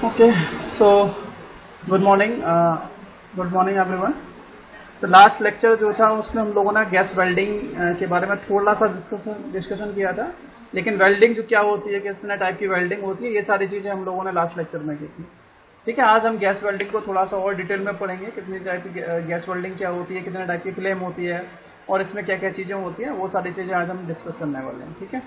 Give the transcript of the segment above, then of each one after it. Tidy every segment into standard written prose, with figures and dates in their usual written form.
Okay, so good morning everyone. तो last lecture जो था उसमें हम लोगों ने गैस वेल्डिंग के बारे में थोड़ा सा डिस्कशन किया था, लेकिन वेल्डिंग जो क्या होती है, कितने टाइप की वेल्डिंग होती है, ये सारी चीज़ें हम लोगों ने लास्ट लेक्चर में की थी। ठीक है, आज हम गैस वेल्डिंग को थोड़ा सा और डिटेल में पढ़ेंगे, कितनी टाइप की गैस वेल्डिंग क्या होती है, कितने टाइप की फ्लेम होती है और इसमें क्या क्या चीज़ें होती हैं, वो सारी चीज़ें आज हम डिस्कस करने वाले हैं। ठीक है,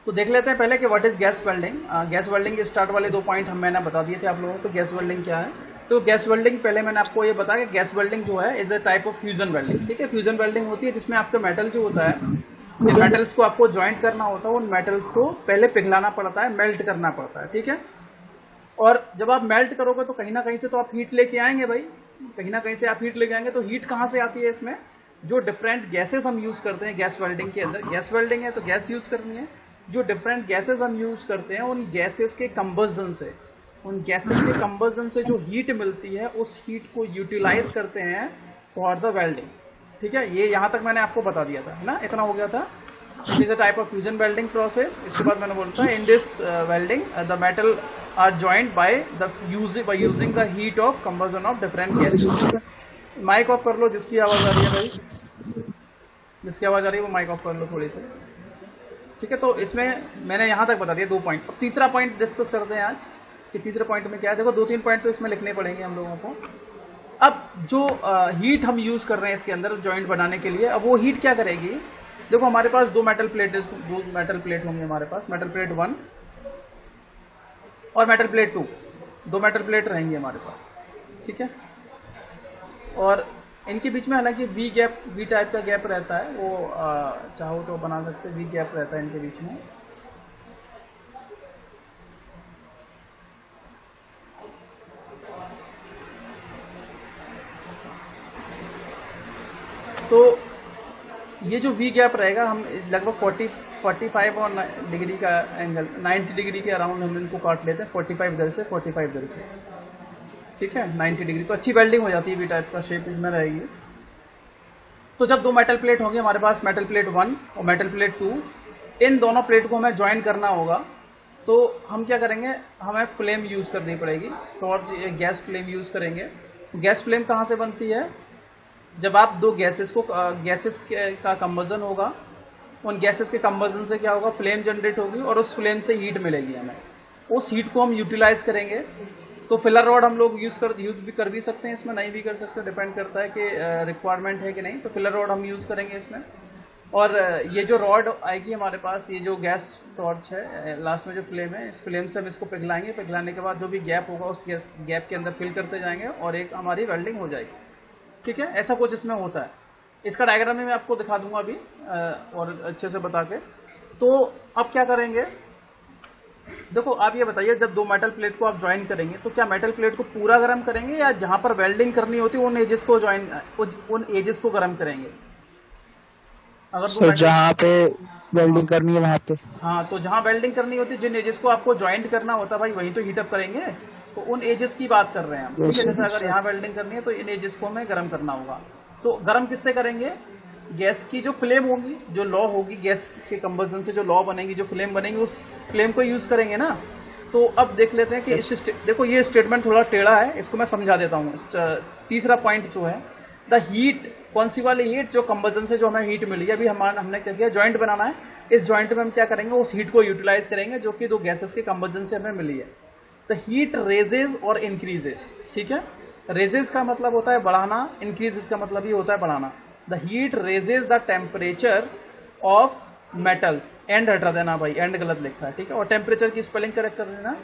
तो देख लेते हैं पहले कि what is gas welding. Gas welding के स्टार्ट वाले 2 पॉइंट मैंने बता दिए थे आप लोगों को। तो गैस वेल्डिंग क्या है, तो गैस वेल्डिंग पहले मैंने आपको ये बताया कि गैस वेल्डिंग जो है is a type of fusion welding. ठीक है, फ्यूजन वेल्डिंग होती है जिसमें आपका मेटल जो होता है, जिन मेटल्स को आपको ज्वाइंट करना होता है, उन मेटल्स को पहले पिघलाना पड़ता है, मेल्ट करना पड़ता है। ठीक है, और जब आप मेल्ट करोगे तो कहीं ना कहीं से तो आप हीट लेके आएंगे भाई, कहीं ना कहीं से आप हीट लेके आएंगे। तो हीट कहाँ से आती है इसमें, जो डिफरेंट गैसेस हम यूज करते हैं गैस वेल्डिंग के अंदर। गैस वेल्डिंग है तो गैस यूज करनी है, जो डिफरेंट गैसेस हम यूज करते हैं उन गैसेस के कंबर्जन से, जो हीट मिलती है उस हीट को यूटिलाइज करते हैं फॉर द वेल्डिंग। ठीक है, ये यहां तक मैंने आपको बता दिया था, है ना, इतना हो गया था। It is a type of fusion welding process. इसके बाद मैंने बोला था in this welding the metal are joint by using the heat of combustion of different gases. Mike off कर लो जिसकी आवाज आ रही है भाई, जिसकी आवाज आ रही है वो माइक ऑफ कर लो थोड़ी सी। ठीक है, तो इसमें मैंने यहां तक बता दिया 2 पॉइंट। अब तीसरा पॉइंट डिस्कस करते हैं आज कि तीसरे पॉइंट में क्या है। देखो 2-3 पॉइंट तो इसमें लिखने पड़ेंगे हम लोगों को। अब जो हीट हम यूज कर रहे हैं इसके अंदर जॉइंट बनाने के लिए, अब वो हीट क्या करेगी। देखो हमारे पास 2 मेटल प्लेट होंगे हमारे पास, मेटल प्लेट 1 और मेटल प्लेट 2, 2 मेटल प्लेट रहेंगे हमारे पास। ठीक है, और इनके बीच में हालांकि वी टाइप का गैप रहता है, वो चाहो तो बना सकते, वी गैप रहता है इनके बीच में। तो ये जो वी गैप रहेगा, हम लगभग 45 और डिग्री का एंगल, 90 डिग्री के अराउंड हम इनको काट लेते हैं, 45 इधर से 45 इधर से। ठीक है, 90 डिग्री, तो अच्छी वेल्डिंग हो जाती है, वी टाइप का शेप इसमें रहेगी। तो जब 2 मेटल प्लेट होंगे हमारे पास, मेटल प्लेट 1 और मेटल प्लेट 2, इन दोनों प्लेट को हमें ज्वाइन करना होगा। तो हम क्या करेंगे, हमें फ्लेम यूज करनी पड़ेगी, टॉर्च गैस फ्लेम यूज करेंगे। गैस फ्लेम कहाँ से बनती है, जब आप 2 गैसेस का कंबर्जन होगा, उन गैसेस के कंबर्जन से क्या होगा, फ्लेम जनरेट होगी और उस फ्लेम से हीट मिलेगी हमें। उस हीट को हम यूटिलाइज करेंगे। तो फिलर रॉड हम लोग यूज भी कर भी सकते हैं इसमें, नहीं भी कर सकते, डिपेंड करता है कि रिक्वायरमेंट है कि नहीं। तो फिलर रॉड हम यूज करेंगे इसमें। और ये जो रॉड आएगी हमारे पास, ये जो गैस टॉर्च है, लास्ट में जो फ्लेम है, इस फ्लेम से हम इसको पिघलाएंगे। पिघलाने के बाद जो भी गैप होगा उस गैप के अंदर फिल करते जाएंगे और एक हमारी वेल्डिंग हो जाएगी। ठीक है, ऐसा कुछ इसमें होता है। इसका डायग्राम में मैं आपको दिखा दूंगा अभी और अच्छे से बता के। तो अब क्या करेंगे, देखो आप ये बताइए, जब 2 मेटल प्लेट को आप ज्वाइन करेंगे तो क्या मेटल प्लेट को पूरा गर्म करेंगे या जहां पर वेल्डिंग करनी होती है उन एजेस को गर्म करेंगे। अगर जहाँ पे वेल्डिंग करनी है वहां पे, हाँ, तो जहां वेल्डिंग करनी होती है, जिन एजेस को आपको ज्वाइंट करना होता है भाई, वहीं तो हीटअप करेंगे। तो उन एजेस की बात कर रहे हैं हम। ठीक है, जैसे अगर यहाँ वेल्डिंग करनी है तो इन एजेस को हमें गर्म करना होगा। तो गर्म किससे करेंगे, गैस की जो फ्लेम होगी, जो लॉ होगी, गैस के कंबर्जन से जो लॉ बनेगी, जो फ्लेम बनेगी, उस फ्लेम को यूज करेंगे ना। तो अब देख लेते हैं कि देखो ये स्टेटमेंट थोड़ा टेढ़ा है, इसको मैं समझा देता हूँ। तीसरा पॉइंट जो है, द हीट, कौन सी वाली हीट, जो कंबर्जन से जो हमें हीट मिली है। अभी हमने क्या किया, ज्वाइंट बनाना है। इस ज्वाइंट में हम क्या करेंगे, उस हीट को यूटिलाइज करेंगे जो कि 2 गैसेस के कंबर्जन से हमें मिली है। द हीट रेजेज और इंक्रीजेस। ठीक है, रेजेज का मतलब होता है बढ़ाना, इंक्रीजेस का मतलब ही होता है बढ़ाना। The heat raises the temperature of metals, and हटा देना भाई, एंड गलत लिखा है। ठीक है, और टेम्परेचर की स्पेलिंग करेक्ट कर देना,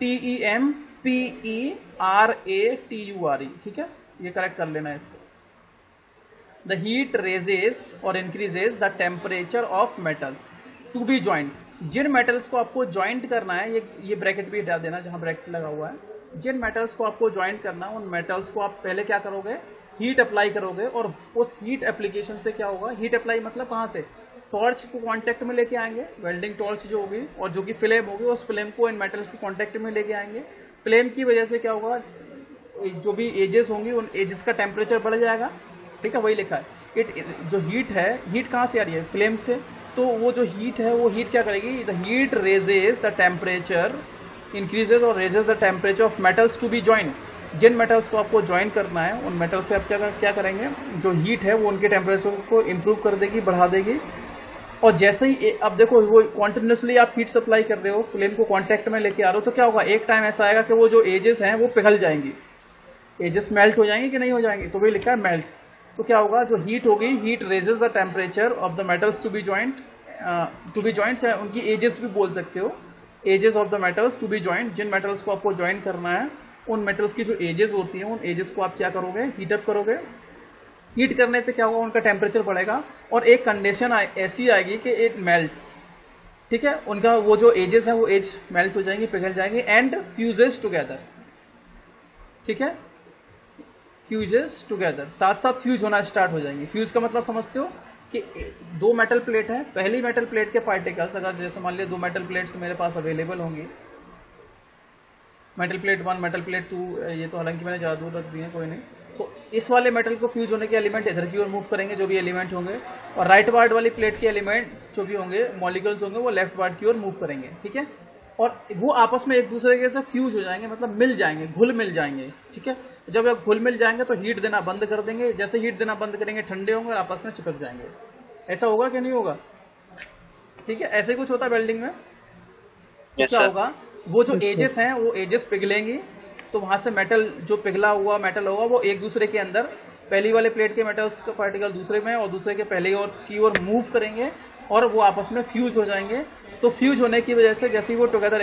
TEMPERATURE। ठीक है, ये करेक्ट कर लेना इसको। द हीट रेजेज और increases the temperature of metals to be joint. जिन मेटल्स को आपको ज्वाइंट करना है, ये ब्रैकेट भी हटा देना जहां ब्रैकेट लगा हुआ है। जिन मेटल्स को आपको ज्वाइंट करना है, उन मेटल्स को आप पहले क्या करोगे, हीट अप्लाई करोगे। और उस हीट एप्लीकेशन से क्या होगा, हीट अप्लाई मतलब कहां से, टॉर्च को कांटेक्ट में लेके आएंगे, वेल्डिंग टॉर्च जो होगी और जो कि फ्लेम होगी, उस फ्लेम को इन मेटल्स के कांटेक्ट में लेके आएंगे। फ्लेम की वजह से क्या होगा, जो भी एजेस होंगी उन एजेस का टेम्परेचर बढ़ जाएगा। ठीक है, वही लिखा है। जो हीट है, हीट कहां से आ रही है, फ्लेम से। तो वो जो हीट है, वो हीट क्या करेगी, the heat raises the temperature increases और raises the temperature of metals to be join. जिन मेटल्स को आपको ज्वाइन करना है उन मेटल से आप क्या करेंगे, जो हीट है वो उनके टेम्परेचर को इम्प्रूव कर देगी, बढ़ा देगी। और जैसे ही अब देखो वो कॉन्टिन्यूसली आप हीट सप्लाई कर रहे हो, फ्लेम को कांटेक्ट में लेके आ रहे हो, तो क्या होगा, एक टाइम ऐसा आएगा कि वो जो एजेस हैं वो पिघल जाएंगी। एजेस मेल्ट हो जाएंगी कि नहीं हो जाएंगी, तो वही लिखा है मेल्ट्स। तो क्या होगा, जो हीट होगी, heat raises the temperature of the metals to be joint, उनकी एजेस भी बोल सकते हो, edges of the metals to be joint. जिन मेटल्स को आपको ज्वाइन करना है उन मेटल्स की जो एजेस होती हैं उन एजेस को आप क्या करोगे, हीटअप करोगे। हीट करने से क्या होगा, उनका टेम्परेचर बढ़ेगा और एक कंडीशन ऐसी आएगी कि इट मेल्ट्स, ठीक है, उनका वो जो एजेस है वो एज मेल्ट हो जाएंगी, पिघल जाएंगी, एंड फ्यूजेस टुगेदर, ठीक है, फ्यूजेस टुगेदर, साथ साथ फ्यूज होना स्टार्ट हो जाएंगे। फ्यूज का मतलब समझते हो कि दो मेटल प्लेट है, पहली मेटल प्लेट के पार्टिकल्स, अगर जैसे मान लिया 2 मेटल प्लेट्स मेरे पास अवेलेबल होंगी, मेटल प्लेट 1, मेटल प्लेट 2, ये तो हालांकि मैंने ज़्यादा दूर रख दी है, कोई नहीं। तो इस वाले मेटल को फ्यूज होने के एलिमेंट इधर की ओर मूव करेंगे, जो भी एलिमेंट होंगे, और राइट पार्ट वाली प्लेट के एलिमेंट्स जो भी होंगे, मॉलिक्यूल्स होंगे, वो लेफ्ट पार्ट की ओर मूव करेंगे, ठीक है। और वो आपस में एक दूसरे के साथ फ्यूज हो जाएंगे, मतलब मिल जाएंगे, घुल मिल जाएंगे, ठीक है। जब आप घुल मिल जाएंगे तो हीट देना बंद कर देंगे, जैसे हीट देना बंद करेंगे ठंडे होंगे और आपस में चिपक जाएंगे। ऐसा होगा कि नहीं होगा, ठीक है, ऐसे कुछ होता है वेल्डिंग में। तो क्या होगा, वो जो एजेस हैं वो एजेस पिघलेंगी, तो वहां से मेटल, जो पिघला हुआ मेटल होगा, वो एक दूसरे के अंदर, पहली वाले प्लेट के मेटल्स का पार्टिकल दूसरे में और दूसरे के पहले की ओर मूव करेंगे और वो आपस में फ्यूज हो जाएंगे। तो फ्यूज होने की वजह से जैसे ही वो together,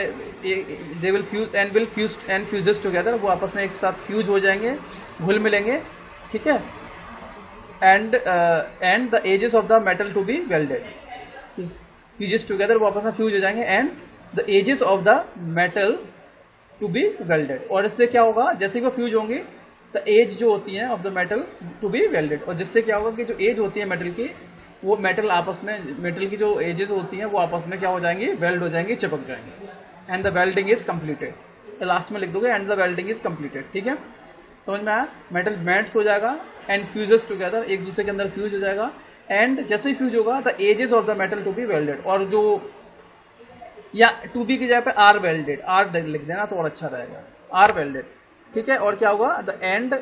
they will fuse and fuses together, वो आपस में एक साथ फ्यूज हो जाएंगे, घुल मिलेंगे, ठीक है। And the edges of the metal to be welded, fuses together, वो आपस में फ्यूज हो जाएंगे, and the edges of the metal to be welded. और इससे क्या होगा, जैसे ही वो फ्यूज होंगी, द एज जो होती है of the metal to be welded, और जिससे क्या होगा कि जो एज होती है मेटल की, वो मेटल आपस में, मेटल की जो एजेस होती हैं वो आपस में क्या हो जाएंगी, वेल्ड हो जाएंगी, चिपक जाएंगी, and the welding is completed. Last में लिख दोगे and the welding is completed, ठीक है, समझ में आया। मेटल मेल्ट्स हो जाएगा एंड फ्यूजेस टुगेदर, एक दूसरे के अंदर फ्यूज हो जाएगा, एंड जैसे ही फ्यूज होगा the edges of the metal to be welded, और जो, या टू बी की जगह पे आर वेल्डेड, आर लिख देना तो और अच्छा रहेगा, आर वेल्डेड, ठीक है। और क्या होगा, द एंड,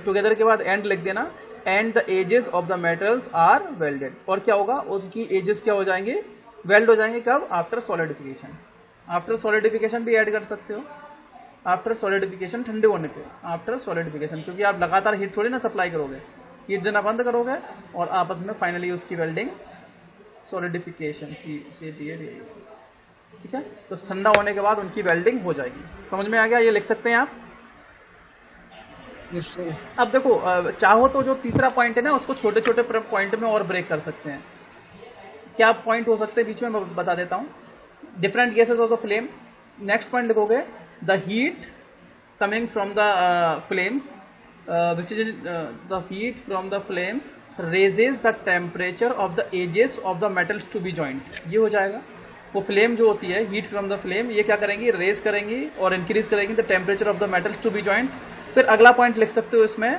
टुगेदर के बाद एंड लिख देना, and the edges of the metals are welded. और क्या होगा, उनकी एजेस क्या हो जाएंगे, वेल्ड हो जाएंगे, कब, आफ्टर सॉलिडिफिकेशन। आफ्टर सॉलिडिफिकेशन भी ऐड कर सकते हो, आफ्टर सॉलिडिफिकेशन, ठंडे होने पे, आफ्टर सॉलिडिफिकेशन, क्योंकि आप लगातार हीट थोड़ी ना सप्लाई करोगे, हीट देना बंद करोगे और आपस में फाइनली उसकी वेल्डिंग सॉलिडिफिकेशन की से दिए, ठीक है। तो ठंडा होने के बाद उनकी वेल्डिंग हो जाएगी। समझ में आ गया, ये लिख सकते हैं आप। अब देखो, चाहो तो जो तीसरा पॉइंट है ना, उसको छोटे छोटे पॉइंट में और ब्रेक कर सकते हैं। क्या पॉइंट हो सकते हैं बीच में, मैं बता देता हूं। Different gases of the flame, next point लिखोगे, the heat coming from the flames, which is the heat from the flame raises the temperature of the edges of the metals to be joint. ये हो जाएगा, वो flame जो होती है, heat from the flame, ये क्या करेंगी, रेज करेंगी और इंक्रीज करेंगी the temperature of the metals to be joint. फिर अगला पॉइंट लिख सकते हो इसमें,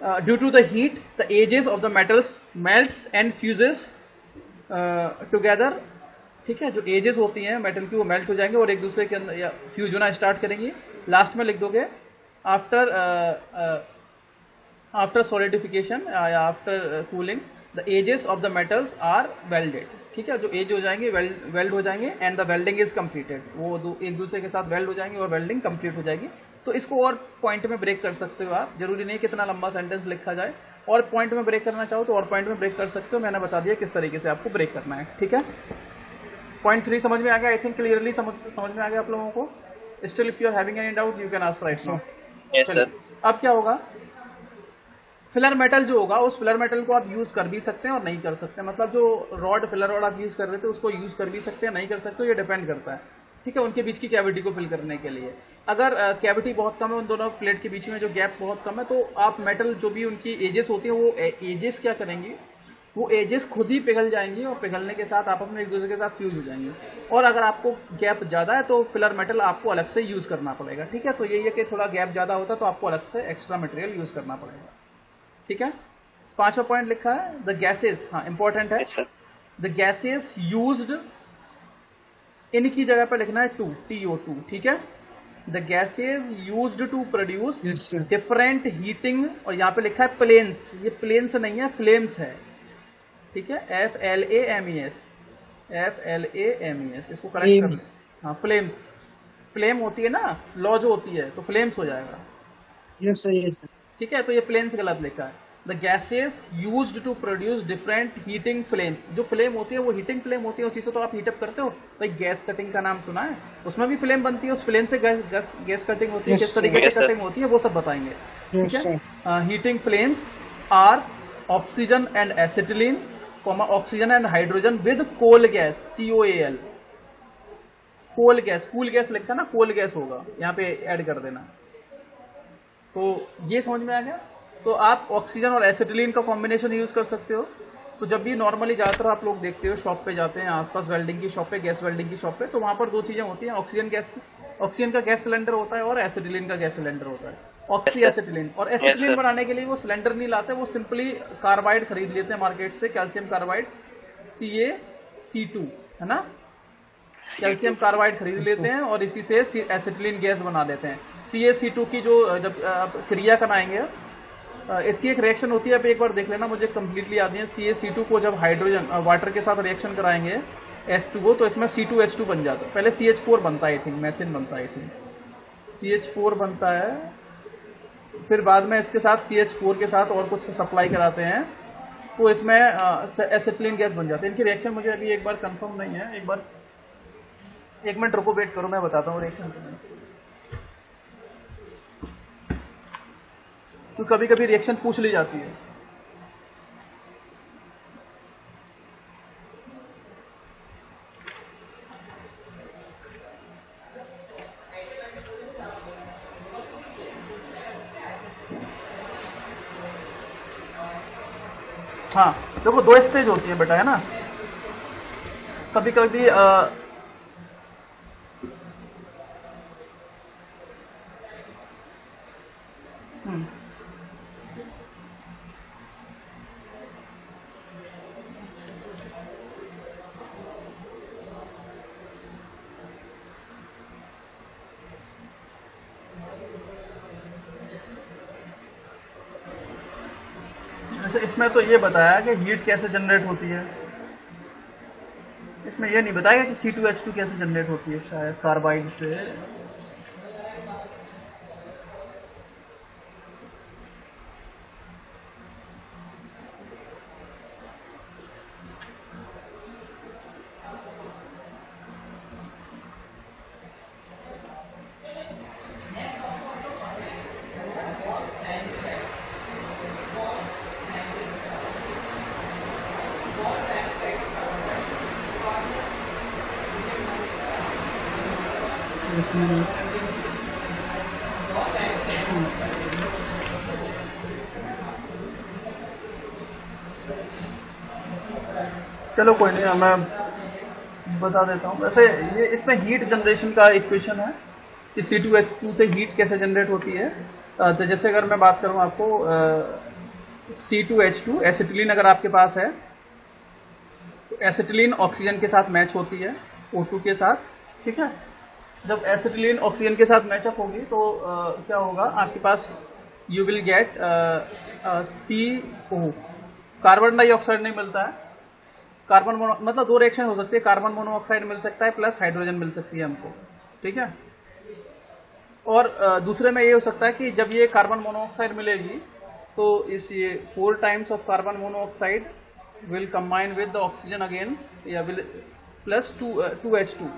due to the heat the edges of the metals melts and fuses together, ठीक है। जो एजेस होती हैं मेटल की वो मेल्ट हो जाएंगे और एक दूसरे के अंदर फ्यूज होना स्टार्ट करेंगी। लास्ट में लिख दोगे, आफ्टर सॉलिडिफिकेशन या after cooling the edges of the metals are welded, ठीक है। जो एज हो जाएंगे वेल्ड हो जाएंगे, and the welding is completed, वो एक दूसरे के साथ वेल्ड हो जाएंगे और वेल्डिंग कंप्लीट हो जाएगी। तो इसको और पॉइंट में ब्रेक कर सकते हो आप, जरूरी नहीं कितना लंबा सेंटेंस लिखा जाए, और पॉइंट में ब्रेक करना चाहो तो और पॉइंट में ब्रेक कर सकते हो। मैंने बता दिया किस तरीके से आपको ब्रेक करना है, ठीक है। पॉइंट 3 समझ में आ गया, आई थिंक क्लियरली समझ में आ गया आप लोगों को। Still if you are having any doubt you can ask right now. Yes sir. अब क्या होगा, फिलर मेटल जो होगा, उस फिलर मेटल को आप यूज कर भी सकते हैं और नहीं कर सकते, मतलब जो रॉड, फिलर रॉड आप यूज कर रहे थे उसको यूज कर भी सकते हैं, नहीं कर सकते, ये डिपेंड करता है, ठीक है, उनके बीच की कैविटी को फिल करने के लिए। अगर कैविटी बहुत कम है, उन दोनों प्लेट के बीच में जो गैप बहुत कम है, तो आप मेटल जो भी उनकी एजेस होती है, वो एजेस क्या करेंगी, वो एजेस खुद ही पिघल जाएंगी और पिघलने के साथ आपस में एक दूसरे के साथ फ्यूज हो जाएंगे। और अगर आपको गैप ज्यादा है तो फिलर मेटल आपको अलग से यूज करना पड़ेगा, ठीक है। तो यही है कि थोड़ा गैप ज्यादा होता है तो आपको अलग से एक्स्ट्रा मटेरियल यूज करना पड़ेगा, ठीक है। 5वां पॉइंट लिखा है, द गैसेस, हाँ इंपॉर्टेंट है, द गैसेस यूज्ड इनकी जगह पे लिखना है टू, TO2, ठीक है। The gases used to produce different heating, और यहाँ पे लिखा है प्लेन्स, ये प्लेन्स नहीं है, फ्लेम्स है, ठीक है। FLAMES, FLAMES, इसको करेक्ट कर, हाँ फ्लेम्स, फ्लेम होती है ना, लॉ जो होती है, तो फ्लेम्स हो जाएगा, यस सर, यस सर। ठीक है। तो ये प्लेन्स गलत लिखा है। The gases used to produce different heating flames, जो फ्लेम होती है वो हीटिंग फ्लेम होती है, उसी से तो आप हीटअप करते हो। भाई गैस कटिंग का नाम सुना है, उसमें भी फ्लेम बनती है, उस फ्लेम से गैस कटिंग होती है, किस तरीके से कटिंग होती है वो सब बताएंगे, ठीक है। Heating flames are oxygen and acetylene, oxygen and hydrogen with coal gas, COAL, coal gas, cool gas लिखा ना, कोल गैस होगा, यहाँ पे ऐड कर देना। तो ये समझ में आ गया। तो आप ऑक्सीजन और एसिटिलीन का कॉम्बिनेशन यूज कर सकते हो। तो जब भी नॉर्मली ज्यादातर आप लोग देखते हो शॉप पे जाते हैं, आसपास वेल्डिंग की शॉप पे, गैस वेल्डिंग की शॉप पे, तो वहां पर दो चीजें होती हैं, ऑक्सीजन का गैस सिलेंडर होता है और एसिटिलीन का गैस सिलेंडर होता है, ऑक्सी एसिटिलीन। और एसिटिलीन बनाने के लिए वो सिलेंडर नहीं लाते, वो सिंपली कार्बाइड खरीद लेते हैं मार्केट से, कैल्शियम कार्बाइड, CaC2, है ना, कैल्शियम कार्बाइड खरीद लेते हैं और इसी से एसिटिलीन गैस बना देते हैं। CaC2 की जो जब आप क्रिया कराएंगे, इसकी एक रिएक्शन होती है, आप एक बार देख लेना, मुझे कंप्लीटली याद नहीं है। CaC2 को जब हाइड्रोजन वाटर के साथ रिएक्शन कराएंगे H2O, तो इसमें C2H2 बन जाता है। पहले CH4 बनता है, आई थिंक मैथिन बनता है, आई थिंक CH4 बनता है, फिर बाद में इसके साथ CH4 के साथ और कुछ सप्लाई कराते हैं, तो इसमें एसिटिलीन गैस बन जाती है। इनकी रिएक्शन मुझे अभी एक बार कंफर्म नहीं है, एक मिनट रुको, वेट करो, मैं बताता हूँ रिएक्शन। तो कभी कभी रिएक्शन पूछ ली जाती है। हाँ देखो, दो स्टेज होती है बेटा, है ना। कभी कभी इसमें तो ये बताया कि हीट कैसे जनरेट होती है, इसमें ये नहीं बताया कि C2H2 कैसे जनरेट होती है, शायद कार्बाइड से। चलो कोई नहीं, मैं बता देता हूँ। वैसे ये इसमें हीट जनरेशन का इक्वेशन है कि C2H2 से हीट कैसे जनरेट होती है। तो जैसे अगर मैं बात करूँ आपको, C2H2 एसिटिलीन अगर आपके पास है, तो एसिटिलीन ऑक्सीजन के साथ मैच होती है O2 के साथ, ठीक है। जब एसिटिलीन ऑक्सीजन के साथ मैचअप होगी तो क्या होगा आपके पास, you will get CO, carbon dioxide नहीं मिलता है, कार्बन मोनो, मतलब दो रिएक्शन हो सकती है, कार्बन मोनोऑक्साइड मिल सकता है प्लस हाइड्रोजन मिल सकती है हमको, ठीक है। और दूसरे में ये हो सकता है कि जब ये कार्बन मोनोऑक्साइड मिलेगी तो इस ये 4 times of carbon monoxide will combine with the oxygen again, या विल प्लस 2H2,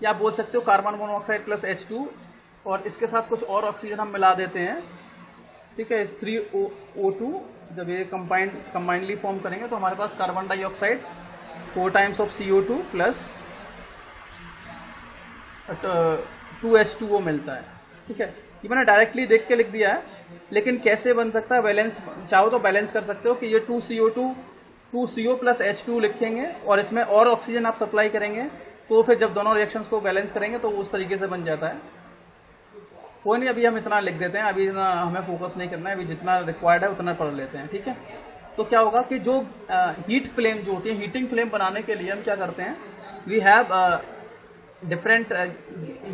या आप बोल सकते हो कार्बन मोनोऑक्साइड प्लस H2, और इसके साथ कुछ और ऑक्सीजन हम मिला देते हैं, ठीक है। 3O2 जब ये कंबाइनली फॉर्म करेंगे तो हमारे पास carbon dioxide 4 times of CO2 plus 2H2O मिलता है, ठीक है। ये मैंने डायरेक्टली देख के लिख दिया है, लेकिन कैसे बन सकता है, बैलेंस चाहो तो बैलेंस कर सकते हो कि ये 2CO प्लस H2 लिखेंगे और इसमें और ऑक्सीजन आप सप्लाई करेंगे, तो फिर जब दोनों रिएक्शंस को बैलेंस करेंगे तो उस तरीके से बन जाता है। कोई नहीं, अभी हम इतना लिख देते हैं, अभी इतना हमें फोकस नहीं करना है, अभी जितना रिक्वायर्ड है उतना पढ़ लेते हैं, ठीक है। तो क्या होगा कि जो हीट फ्लेम जो होती है, हीटिंग फ्लेम बनाने के लिए हम क्या करते हैं, we have different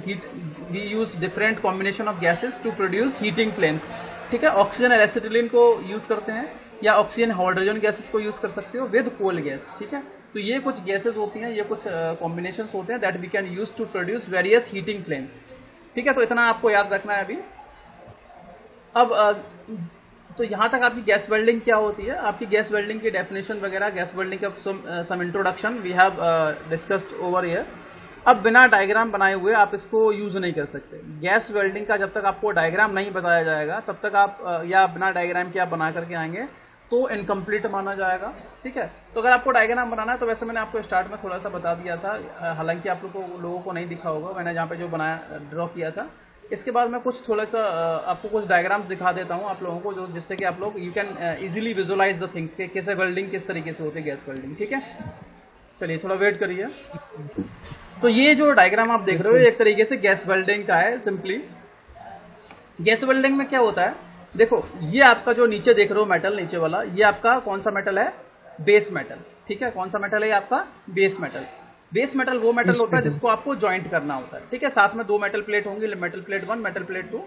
heat, we use different combination of gases to produce heating flame. ठीक है, ऑक्सीजन और एसिटिलीन को यूज करते हैं, या ऑक्सीजन हाइड्रोजन गैसेस को यूज कर सकते हो विद कोल गैस। ठीक है, तो ये कुछ गैसेस होती हैं, ये कुछ कॉम्बिनेशंस होते हैं that we can use to produce various heating flame. ठीक है, तो इतना आपको याद रखना है अभी। अब तो यहाँ तक आपकी गैस वेल्डिंग क्या होती है, आपकी गैस वेल्डिंग की डेफिनेशन वगैरह, गैस वेल्डिंग का some introduction we have discussed over here. अब बिना डायग्राम बनाए हुए आप इसको यूज नहीं कर सकते। गैस वेल्डिंग का जब तक आपको डायग्राम नहीं बताया जाएगा तब तक आप या बिना डायग्राम के आप बना करके आएंगे तो इनकम्प्लीट माना जाएगा। ठीक है, तो अगर आपको डायग्राम बनाना है तो वैसे मैंने आपको स्टार्ट में थोड़ा सा बता दिया था, हालांकि आप लोगों को नहीं दिखा होगा, मैंने जहाँ पे जो बनाया ड्रॉ किया था। इसके बाद मैं कुछ थोड़ा सा आपको कुछ डायग्राम्स दिखा देता हूँ आप लोगों को, जो जिससे कि आप लोग you can easily visualise the things के कैसे वेल्डिंग किस तरीके से होती है गैस वेल्डिंग। ठीक है, चलिए थोड़ा वेट करिए। तो ये जो डायग्राम आप देख रहे हो एक तरीके से गैस वेल्डिंग का है। सिंपली गैस वेल्डिंग में क्या होता है, देखो ये आपका जो नीचे देख रहे हो मेटल, नीचे वाला ये आपका कौन सा मेटल है, बेस मेटल। ठीक है, कौन सा मेटल है आपका, बेस मेटल। बेस मेटल वो मेटल होता है जिसको आपको ज्वाइंट करना होता है। ठीक है, साथ में 2 मेटल प्लेट होंगी, मेटल प्लेट 1, मेटल प्लेट 2,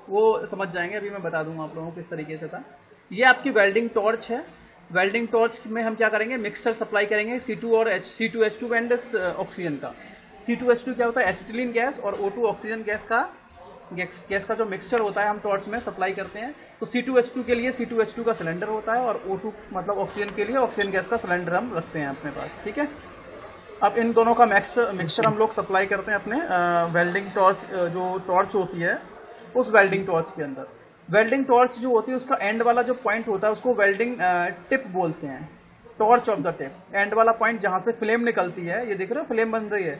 वो समझ जाएंगे, अभी मैं बता दूंगा आप लोगों को किस तरीके से था। ये आपकी वेल्डिंग टॉर्च है। वेल्डिंग टॉर्च में हम क्या करेंगे, मिक्सचर सप्लाई करेंगे C2 और C2H2 एंड ऑक्सीजन का। C2H2 क्या होता है, एसिटिलीन गैस, और O2 ऑक्सीजन गैस का जो मिक्सचर होता है हम टॉर्च में सप्लाई करते हैं। तो C2H2 के लिए C2H2 का सिलेंडर होता है, और O2 मतलब ऑक्सीजन के लिए ऑक्सीजन गैस का सिलेंडर हम रखते हैं अपने पास। ठीक है, अब इन दोनों का मिक्सचर हम लोग सप्लाई करते हैं अपने वेल्डिंग टॉर्च, जो टॉर्च होती है उस वेल्डिंग टॉर्च के अंदर। वेल्डिंग टॉर्च जो होती है उसका एंड वाला जो पॉइंट होता है उसको वेल्डिंग टिप बोलते हैं, torch of the tip. And वाला पॉइंट जहां से फ्लेम निकलती है, ये देख रहे हो फ्लेम बन रही है,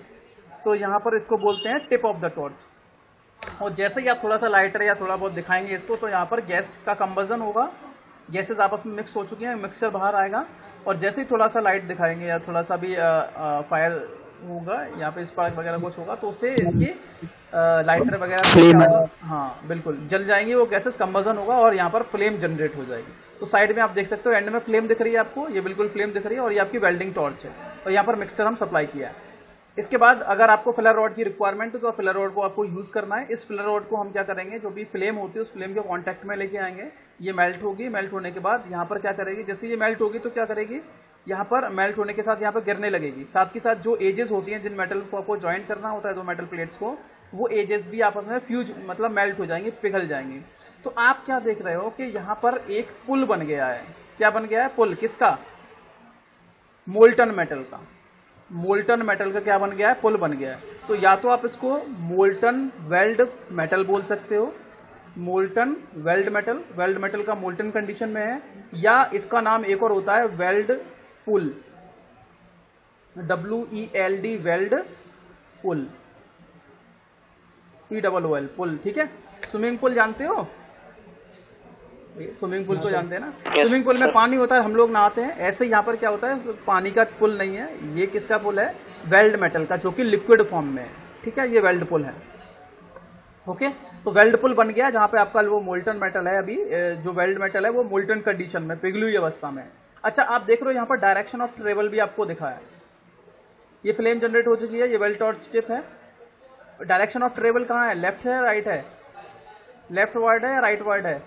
तो यहाँ पर इसको बोलते हैं टिप ऑफ द टॉर्च। और जैसे ही आप थोड़ा सा लाइटर या थोड़ा बहुत दिखाएंगे इसको, तो यहाँ पर गैस का कंबजन होगा, गैसेस आपस में मिक्स हो चुकी हैं, मिक्सचर बाहर आएगा, और जैसे ही थोड़ा सा लाइट दिखाएंगे या थोड़ा सा भी फायर होगा, यहाँ पे स्पार्क वगैरह कुछ होगा, तो उससे ये लाइटर वगैरह, हाँ बिल्कुल जल जाएंगे, वो गैसेस कंबजन होगा और यहाँ पर फ्लेम जनरेट हो जाएगी। तो साइड में आप देख सकते हो एंड में फ्लेम दिख रही है आपको, ये बिल्कुल फ्लेम दिख रही है, और ये आपकी वेल्डिंग टॉर्च है, और यहाँ पर मिक्सर हम सप्लाई किया है। इसके बाद अगर आपको फिलर रॉड की रिक्वायरमेंट है तो फिलर रॉड को आपको यूज करना है। इस फिलर रॉड को हम क्या करेंगे, जो भी फ्लेम होती है उस फ्लेम के कांटेक्ट में लेके आएंगे, ये मेल्ट होगी, मेल्ट होने के बाद यहाँ पर क्या करेगी, जैसे ये मेल्ट होगी तो क्या करेगी, यहाँ पर मेल्ट होने के साथ यहाँ पर गिरने लगेगी। साथ के साथ जो एजेस होती हैं जिन मेटल को आपको ज्वाइंट करना होता है, 2 मेटल प्लेट्स को, वो एजेस भी आपस में फ्यूज मतलब मेल्ट हो जाएंगे, पिघल जाएंगे। तो आप क्या देख रहे हो कि यहाँ पर एक पुल बन गया है। क्या बन गया है, पुल किसका, मोल्टन मेटल का। मोल्टन मेटल का क्या बन गया है, पुल बन गया है। तो या तो आप इसको मोल्टन वेल्ड मेटल बोल सकते हो, molten weld metal, weld metal का मोल्टन कंडीशन में है, या इसका नाम एक और होता है वेल्ड पुल, WELD वेल्ड पुल, POOL पुल। ठीक है, स्विमिंग पूल जानते हो, स्विमिंग पूल तो जानते हैं ना, स्विमिंग पूल में पानी होता है, हम लोग नहाते हैं, ऐसे यहाँ पर क्या होता है, पानी का पुल नहीं है, ये किसका पुल है, वेल्ड मेटल का, जो कि लिक्विड फॉर्म में है। ठीक है, ये वेल्ड पुल है। ओके, तो वेल्ड पुल बन गया जहां पे आपका वो मोल्टन मेटल है, अभी जो वेल्ड मेटल है वो मोल्टन कंडीशन में, पिघली हुई अवस्था में। अच्छा, आप देख रहे हो यहाँ पर डायरेक्शन ऑफ ट्रेवल भी आपको दिखा है, ये फ्लेम जनरेट हो चुकी है, ये वेल्ड टॉर्च टिप है। डायरेक्शन ऑफ ट्रेवल कहाँ है, लेफ्ट है राइट है, लेफ्ट वर्ड है या राइट वर्ड है,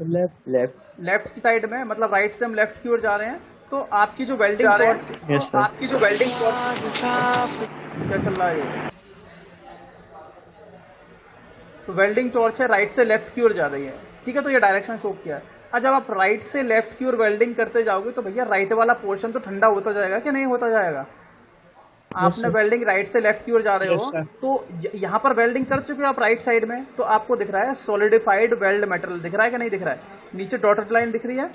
लेफ्ट की साइड में, मतलब राइट से हम लेफ्ट की ओर जा रहे हैं। तो आपकी जो वेल्डिंग टॉर्च, आपकी जो वेल्डिंग टॉर्च क्या चल रहा है ये, तो वेल्डिंग टॉर्च है, राइट से लेफ्ट की ओर जा रही है। ठीक है, तो ये डायरेक्शन शो किया है। अब जब आप राइट से लेफ्ट की ओर वेल्डिंग करते जाओगे तो भैया राइट वाला पोर्शन तो ठंडा होता जाएगा कि नहीं होता जाएगा। आपने वेल्डिंग राइट से लेफ्ट की ओर जा रहे हो, तो यहाँ पर वेल्डिंग कर चुके हो आप राइट साइड में, तो आपको दिख रहा है सॉलिडिफाइड वेल्ड मेटल, दिख रहा है कि नहीं दिख रहा है, नीचे डॉटेड लाइन दिख रही है,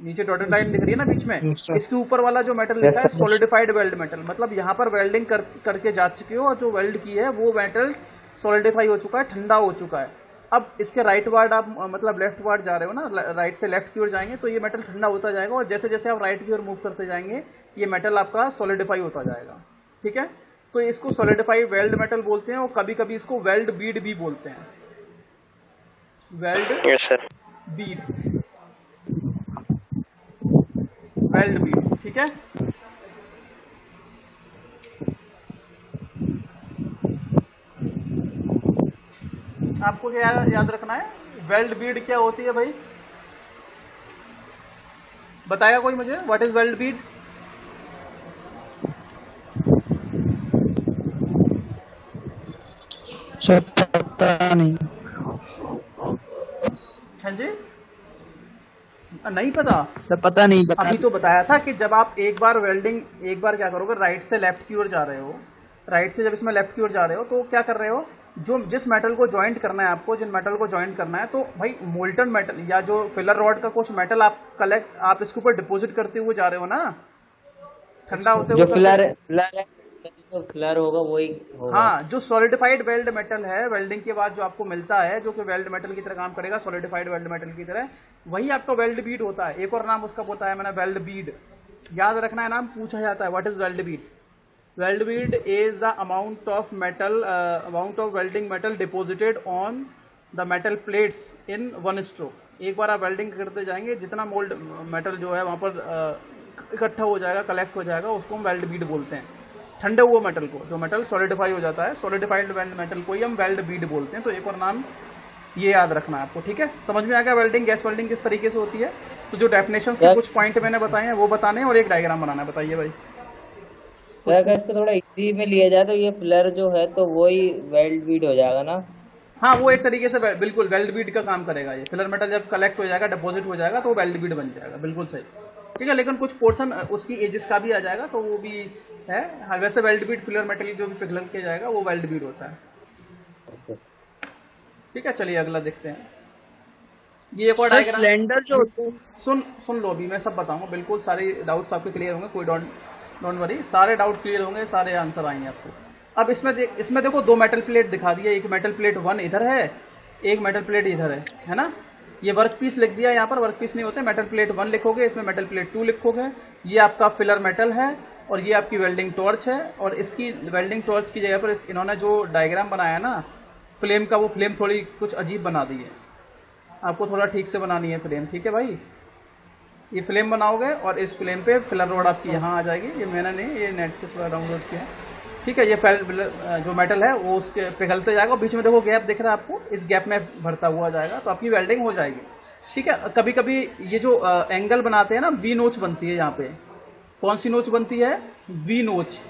नीचे डॉटेड लाइन दिख रही है ना बीच में, इसके ऊपर वाला जो मेटल लिखा है सॉलिडिफाइड वेल्ड मेटल, मतलब यहाँ पर वेल्डिंग करके जा चुके हो और जो वेल्ड की है वो मेटल सॉलिडिफाई हो चुका है, ठंडा हो चुका है। अब इसके राइट वार्ड आप मतलब लेफ्ट वार्ड जा रहे हो ना, राइट से लेफ्ट की ओर जाएंगे तो ये मेटल ठंडा होता जाएगा, और जैसे जैसे आप राइट की ओर मूव करते जाएंगे ये मेटल आपका सॉलिडिफाई होता जाएगा। ठीक है, तो इसको सॉलिडिफाई वेल्ड मेटल बोलते हैं, और कभी कभी इसको वेल्ड बीड भी बोलते हैं, वेल्ड बीड। वेल्ड बीड, ठीक है। आपको क्या याद रखना है, वेल्ड बीड क्या होती है भाई, बताएगा कोई मुझे, what is weld Beed? Sir पता नहीं। हाँ जी, नहीं पता? सर पता नहीं, बता अभी तो बताया था कि जब आप एक बार वेल्डिंग, एक बार क्या करोगे, राइट से लेफ्ट की ओर जा रहे हो, राइट से जब इसमें लेफ्ट की ओर जा रहे हो तो क्या कर रहे हो, जो जिस मेटल को ज्वाइंट करना है आपको, जिन मेटल को ज्वाइंट करना है, तो भाई मोल्टन मेटल या जो फिलर रॉड का कुछ मेटल आप कलेक्ट, आप इसके ऊपर डिपॉजिट करते हुए जा रहे हो ना, ठंडा होते जो हुए फिलर फिलर है, जो फिलर होगा वही होगा। हाँ, जो सॉलिडिफाइड वेल्ड मेटल है, वेल्डिंग के बाद जो आपको मिलता है, जो कि वेल्ड मेटल की तरह काम करेगा, सॉलिडिफाइड वेल्ड मेटल की तरह, वही आपका वेल्ड बीड होता है। एक और नाम उसका होता है, मैंने वेल्ड बीड याद रखना है, नाम पूछा जाता है, what is weld Beed? Weld Beed is the amount of metal, amount of welding metal deposited on the metal plates in one stroke. एक बार आप वेल्डिंग करते जाएंगे, जितना मोल्ड मेटल जो है वहां पर इकट्ठा हो जाएगा, कलेक्ट हो जाएगा, उसको हम वेल्ड बीड बोलते हैं। ठंडे हुए मेटल को, जो मेटल सॉलिडिफाई हो जाता है, सॉलिडिफाइड वेल्ड मेटल को ही हम वेल्ड बीड बोलते हैं। तो एक और नाम ये याद रखना है आपको, ठीक है। समझ में आ गया वेल्डिंग, गैस वेल्डिंग किस तरीके से होती है? तो जो डेफिनेशंस के कुछ पॉइंट मैंने बताए हैं वो बताने हैं और एक डायग्राम बनाना है। बताइए भाई। अगर इसको थोड़ा इजी में लिया जाए तो ये फिलर जो है तो वही वेल्ड बीड हो जाएगा ना। हाँ, वो एक तरीके से बिल्कुल वेल्ड बीड का काम करेगा। ये फिलर मेटल जब कलेक्ट हो जाएगा, डिपॉजिट हो जाएगा, तो वो वेल्ड बीड बन जाएगा, बिल्कुल सही, ठीक है। लेकिन कुछ पोर्शन उसकी एजेस का भी आ जाएगा, तो वो भी है। हाँ, वैसे वेल्ड बीड फिलर मेटल जो भी पिघल के जाएगा वो वेल्ड बीड होता है, ठीक है। चलिए अगला देखते हैं। ये एक और डायग्राम, सिलेंडर जो होते हैं, सुन लो, अभी मैं सब बताऊंगा, बिल्कुल सारे डाउट्स आपके क्लियर होंगे, कोई डोंट वरी, सारे डाउट क्लियर होंगे, सारे आंसर आएंगे आपको। अब इसमें देखो दो मेटल प्लेट दिखा दिया, एक मेटल प्लेट 1 इधर है, एक मेटल प्लेट इधर है ना। ये वर्क पीस लिख दिया, यहाँ पर वर्क पीस नहीं होते, मेटल प्लेट 1 लिखोगे, इसमें मेटल प्लेट 2 लिखोगे। ये आपका फिलर मेटल है और ये आपकी वेल्डिंग टॉर्च है। और इसकी वेल्डिंग टॉर्च की जगह पर इन्होंने जो डायग्राम बनाया ना फ्लेम का, वो फ्लेम थोड़ी कुछ अजीब बना दी है, आपको थोड़ा ठीक से बनानी है फ्लेम, ठीक है भाई। ये फ्लेम बनाओगे और इस फ्लेम पे फिलर रोड आपकी यहाँ आ जाएगी। ये मैंने नहीं, ये नेट से थोड़ा डाउनलोड किया है, ठीक है। ये जो मेटल है वो उसके पिघलते जाएगा, बीच में देखो गैप दिख रहा है आपको, इस गैप में भरता हुआ जाएगा, तो आपकी वेल्डिंग हो जाएगी, ठीक है। कभी कभी ये जो एंगल बनाते हैं ना, वी नोच बनती है यहाँ पे। कौन सी नोच बनती है? वी नोच।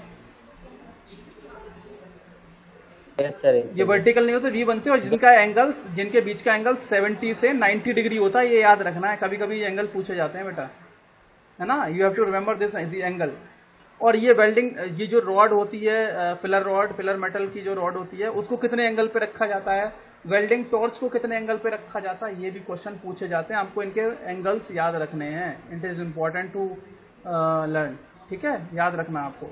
ये वर्टिकल नहीं होते, वी बनते हैं, और जिनका एंगल, जिनके बीच का एंगल 70 से 90 डिग्री होता है, ये याद रखना है। कभी कभी ये एंगल पूछे जाते हैं बेटा, है ना, you have to remember this angle. और ये वेल्डिंग, ये जो रॉड होती है, फिलर रॉड, फिलर मेटल की जो रॉड होती है, उसको कितने एंगल पे रखा जाता है? वेल्डिंग टॉर्च को कितने एंगल पे रखा जाता है? ये भी क्वेश्चन पूछे जाते हैं, आपको इनके एंगल्स याद रखने हैं। It is important to learn, ठीक है, याद रखना आपको।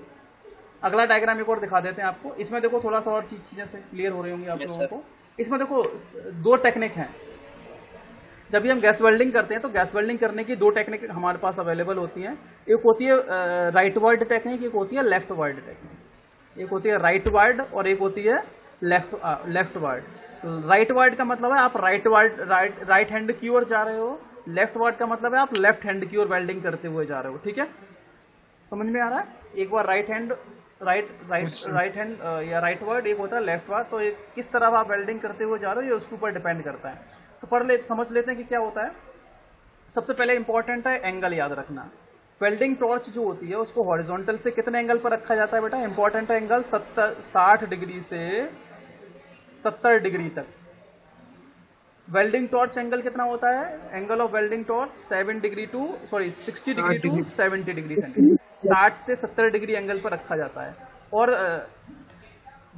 अगला डायग्राम एक और दिखा देते हैं आपको। इसमें देखो थोड़ा सा और चीजें से क्लियर हो रही होंगी आप लोगों को। इसमें देखो दो टेक्निक हैं। जब भी हम गैस वेल्डिंग करते हैं तो गैस वेल्डिंग करने की दो टेक्निक हमारे पास अवेलेबल होती हैं। एक होती है राइट वार्ड टेक्निक, एक होती है लेफ्ट वार्ड टेक्निक। एक होती है राइट वार्ड और एक होती है लेफ्ट वार्ड। राइट वार्ड का मतलब है आप राइट हैंड की ओर जा रहे हो, लेफ्ट वार्ड का मतलब है आप लेफ्ट हैंड की ओर वेल्डिंग करते हुए जा रहे हो, ठीक है। समझ में आ रहा है? एक बार राइट हैंड या राइट वर्ड, एक होता है लेफ्ट वर्ड। तो एक किस तरह आप वेल्डिंग करते हुए जा रहे हो ये उसके ऊपर डिपेंड करता है। तो समझ लेते हैं कि क्या होता है। सबसे पहले इंपॉर्टेंट है एंगल याद रखना। वेल्डिंग टॉर्च जो होती है उसको हॉरिजॉन्टल से कितने एंगल पर रखा जाता है बेटा? इंपॉर्टेंट है एंगल 60 डिग्री से 70 डिग्री तक। वेल्डिंग टॉर्च एंगल कितना होता है? Angle of welding torch 60 degree to 70 degree centigrade, 60 से 70 डिग्री एंगल पर रखा जाता है। और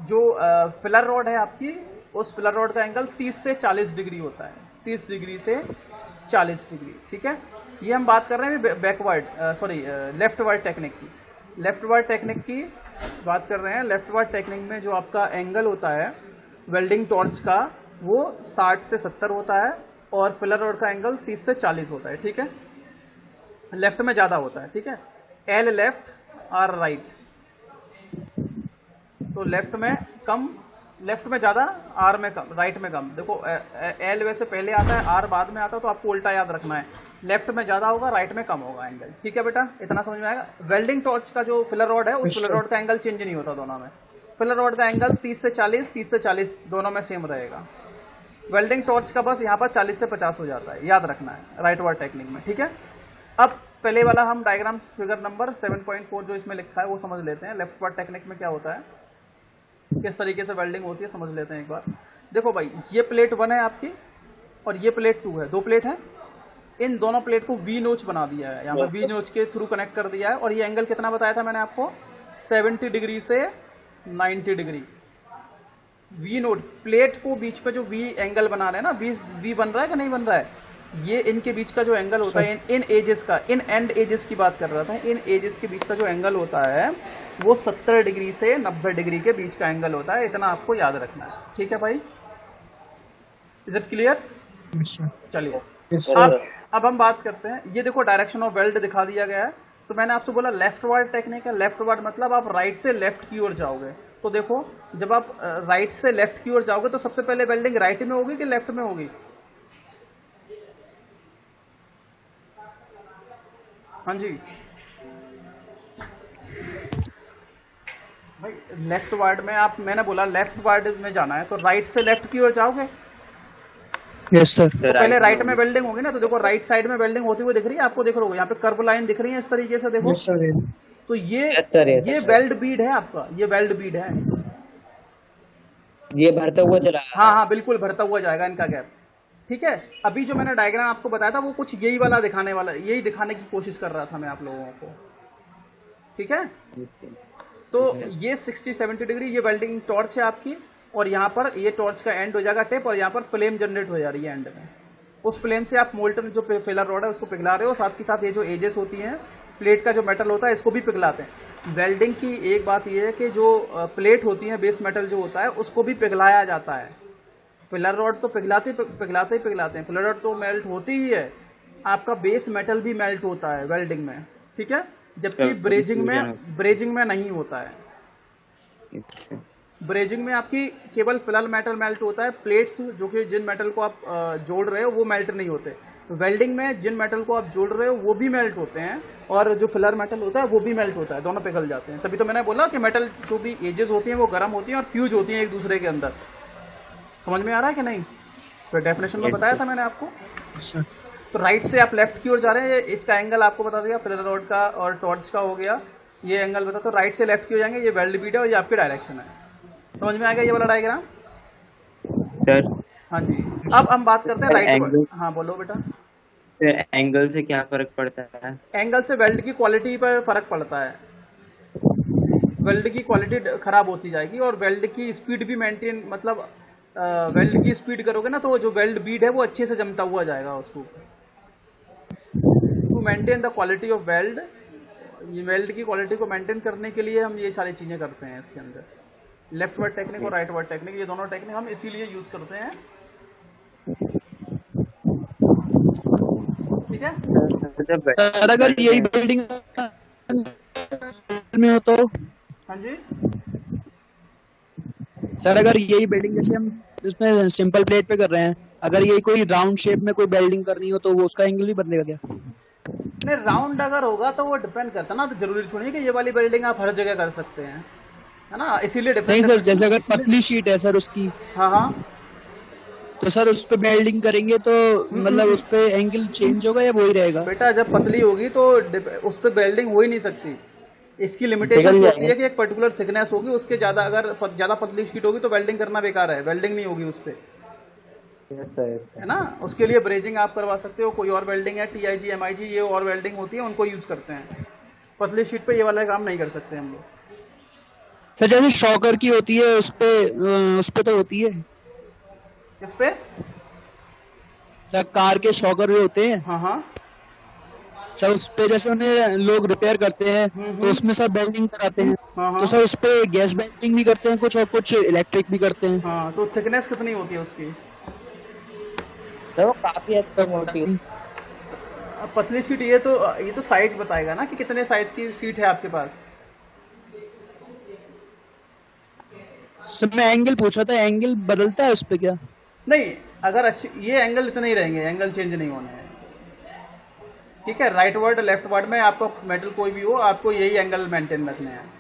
जो फिलर रॉड है आपकी, उस फिलर रॉड का एंगल 30 से 40 डिग्री होता है, 30 डिग्री से 40 डिग्री, ठीक है। ये हम बात कर रहे हैं लेफ्ट वर्ड टेक्निक की। लेफ्ट वर्ड टेक्निक की बात कर रहे हैं। लेफ्ट वर्ड टेक्निक में जो आपका एंगल होता है वेल्डिंग टॉर्च का, वो 60 से 70 होता है और फिलर रॉड का एंगल 30 से 40 होता है, ठीक है। लेफ्ट में ज्यादा होता है, ठीक है। एल लेफ्ट और राइट, तो लेफ्ट में कम लेफ्ट में ज़्यादा, आर में कम, राइट में कम। देखो एल वैसे पहले आता है, आर बाद में आता है, तो आपको उल्टा याद रखना है। लेफ्ट में ज़्यादा होगा, राइट में कम होगा एंगल। ठीक है बेटा, इतना समझ में आएगा। वेल्डिंग टॉर्च का जो फिलर रॉड है, उस फिलर रॉड का एंगल चेंज नहीं होता दोनों में। फिलर रॉड का एंगल 30 से 40, 30 से 40 दोनों में सेम रहेगा। वेल्डिंग टॉर्च का बस यहाँ पर 40 से 50 हो जाता है, याद रखना है राइट वर्ड टेक्निक में। ठीक है, अब पहले वाला हम डायग्राम फिगर नंबर 7.4 जो इसमें लिखा है वो समझ लेते हैं। लेफ्ट वर्ड टेक्निक में क्या होता है, किस तरीके से वेल्डिंग होती है, समझ लेते हैं एक बार। देखो भाई, ये प्लेट 1 है आपकी और ये प्लेट 2 है, 2 प्लेट है। इन दोनों प्लेट को वी नोच बना दिया है, यहाँ पर वी नोच के थ्रू कनेक्ट कर दिया है। और ये एंगल कितना बताया था मैंने आपको, 70 डिग्री से 90 डिग्री। वी नोट प्लेट को बीच में जो वी एंगल बना रहे हैं ना, वी बन रहा है कि नहीं बन रहा है, ये इनके बीच का जो एंगल होता है, इन एजेस का, इन एंड एजेस की बात कर रहा था, इन एजेस के बीच का जो एंगल होता है वो 70 डिग्री से 90 डिग्री के बीच का एंगल होता है। इतना आपको याद रखना है। ठीक है भाई, इज इट क्लियर? चलिए अब हम बात करते हैं। ये देखो डायरेक्शन ऑफ वेल्ड दिखा दिया गया है। तो मैंने आपसे बोला लेफ्ट वर्ड टेक्निक है। लेफ्ट वर्ड मतलब आप राइट से लेफ्ट की ओर जाओगे। तो देखो, जब आप राइट से लेफ्ट की ओर जाओगे तो सबसे पहले वेल्डिंग राइट में होगी कि लेफ्ट में होगी? हाँ जी भाई, लेफ्ट वर्ड में आप, मैंने बोला लेफ्ट वर्ड में जाना है तो राइट से लेफ्ट की ओर जाओगे। Yes sir. तो पहले राइट में वेल्डिंग होगी ना, तो देखो राइट साइड में वेल्डिंग होती हुई दिख रही है आपको, दिख रहा होगा यहाँ पे कर्व लाइन दिख रही है इस तरीके से, देखो। तो ये वेल्ड बीड है आपका, ये वेल्ड बीड है, ये भरता हुआ चला। हाँ हाँ बिल्कुल भरता हुआ जाएगा इनका गैप। ठीक है, अभी जो मैंने डायग्राम आपको बताया था वो कुछ यही वाला दिखाने वाला, यही दिखाने की कोशिश कर रहा था मैं आप लोगों को। ठीक है, तो ये 60-70 डिग्री ये वेल्डिंग टॉर्च है आपकी, और यहाँ पर ये टॉर्च का एंड हो जाएगा टिप, और यहाँ पर फ्लेम जनरेट हो जा रही है एंड में। उस फ्लेम से आप मोल्टन जो फिलर रॉड है उसको पिघला रहे हो, साथ के साथ ये जो एजेस होती हैं प्लेट का जो मेटल होता है इसको भी पिघलाते हैं। वेल्डिंग की एक बात यह है कि जो प्लेट होती है, बेस मेटल जो होता है उसको भी पिघलाया जाता है। फिलर रॉड तो पिघलाते हैं, फिलर रॉड तो मेल्ट होती ही है, आपका बेस मेटल भी मेल्ट होता है वेल्डिंग में। ठीक है, जबकि ब्रेजिंग में नहीं होता है। ब्रेजिंग में आपकी केवल फिलर मेटल मेल्ट होता है, प्लेट्स जो कि जिन मेटल को आप जोड़ रहे हो वो मेल्ट नहीं होते। वेल्डिंग में जिन मेटल को आप जोड़ रहे हो वो भी मेल्ट होते हैं, और जो फिलर मेटल होता है वो भी मेल्ट होता है, दोनों पिघल जाते हैं। तभी तो मैंने बोला कि मेटल जो भी एजेस होती हैं वो गर्म होती हैं और फ्यूज होती हैं एक दूसरे के अंदर। समझ में आ रहा है कि नहीं? तो डेफिनेशन में बताया था मैंने आपको। तो राइट से आप लेफ्ट की ओर जा रहे हैं, इसका एंगल आपको बता दिया, फिलर रॉड का और टॉर्च का हो गया, ये एंगल बता। तो राइट से लेफ्ट की ओर जाएंगे, ये वेल्ड बीट है और ये आपकी डायरेक्शन है। समझ में आ गया ये वाला डायग्राम? सर हाँ जी, अब हम बात करते हैं राइट। एंगल, हाँ बोलो बेटा। एंगल से क्या फर्क पड़ता है? एंगल से वेल्ड की क्वालिटी पर फर्क पड़ता है। वेल्ड की क्वालिटी खराब होती जाएगी और वेल्ड की स्पीड भी मेंटेन, मतलब वेल्ड की स्पीड करोगे ना तो जो वेल्ड बीड है वो अच्छे से जमता हुआ जाएगा उसको। To maintain the quality of weld, ये वेल्ड की क्वालिटी को मेंटेन करने के लिए हम ये सारी चीजें करते हैं इसके अंदर। लेफ्ट वर्ड टेक्निक और राइट वर्ड टेक्निक, ये दोनों टेक्निक हम इसीलिए यूज करते हैं। ठीक है सर, अगर यही बिल्डिंग में हो तो? हाँ जी सर, अगर यही बिल्डिंग जैसे हम इसमें सिंपल प्लेट पे कर रहे हैं, अगर यही कोई राउंड शेप में कोई वेल्डिंग करनी हो तो वो उसका एंगल भी बदलेगा क्या? नहीं, राउंड अगर होगा तो वो डिपेंड करता है ना, तो जरूरी थोड़ी है कि ये वाली बिल्डिंग आप हर जगह कर सकते हैं, है ना, इसीलिए नहीं सर, जैसे अगर पतली शीट है सर उसकी, हाँ हाँ, तो सर उस पे वेल्डिंग करेंगे तो मतलब उस पे एंगल चेंज होगा या वही रहेगा? बेटा जब पतली होगी तो उस पे वेल्डिंग हो ही नहीं सकती। इसकी लिमिटेशन होती है कि एक पर्टिकुलर थिकनेस होगी, उसके ज्यादा अगर ज्यादा पतली शीट होगी तो वेल्डिंग करना बेकार है, वेल्डिंग नहीं होगी उस पे, है ना। उसके लिए ब्रेजिंग आप करवा सकते हो, कोई और वेल्डिंग है, TIG MIG ये और वेल्डिंग होती है, उनको यूज करते हैं। पतली शीट पे ये वाला काम नहीं कर सकते हम लोग। सर जैसे शॉकर की होती है उस पे तो होती है। किस पे? सर कार के शॉकर भी होते हैं। हाँ हाँ सर उस पे जैसे उन्हें लोग रिपेयर करते हैं तो उसमें सब वेल्डिंग कराते हैं। हाँ तो सर उस पे गैस वेल्डिंग भी करते हैं कुछ, और कुछ इलेक्ट्रिक भी करते हैं। हाँ, तो थिकनेस कितनी होती है उसकी? तो काफी हद तक मोटी है। पतली सीट ये तो साइज बताएगा ना कि कितने साइज की सीट है आपके पास। सर मैं एंगल पूछ रहा था, एंगल बदलता है उस पे क्या? नहीं, अगर अच्छी ये एंगल इतने ही रहेंगे, एंगल चेंज नहीं होने हैं। ठीक है, राइट वर्ड लेफ्ट वर्ड में आपको मेटल कोई भी हो, आपको यही एंगल मेंटेन रखने हैं।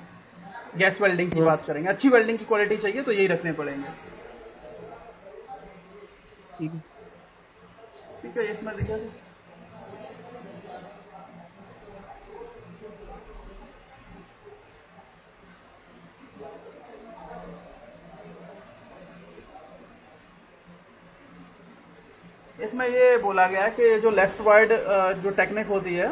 गैस वेल्डिंग की बात करेंगे, अच्छी वेल्डिंग की क्वालिटी चाहिए तो यही रखने पड़ेंगे। ठीक है। ठीक है, इसमें देखिए इसमें ये बोला गया है कि जो लेफ्ट वर्ड जो टेक्निक होती है,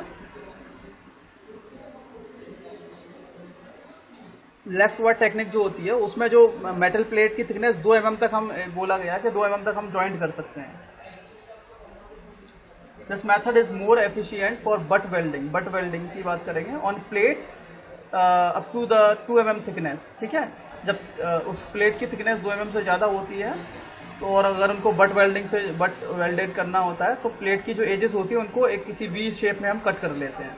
लेफ्ट वर्ड टेक्निक जो होती है उसमें जो मेटल प्लेट की थिकनेस 2 mm तक हम बोला गया है कि 2 mm तक हम ज्वाइंट कर सकते हैं। This method is more efficient for butt welding. Butt welding की बात करेंगे on plates up to the 2 mm thickness. ठीक है, जब उस प्लेट की थिकनेस 2 mm से ज़्यादा होती है तो, और अगर उनको बट वेल्डिंग से बट वेल्डेड करना होता है तो प्लेट की जो एजेस होती है उनको एक किसी वी शेप में हम कट कर लेते हैं।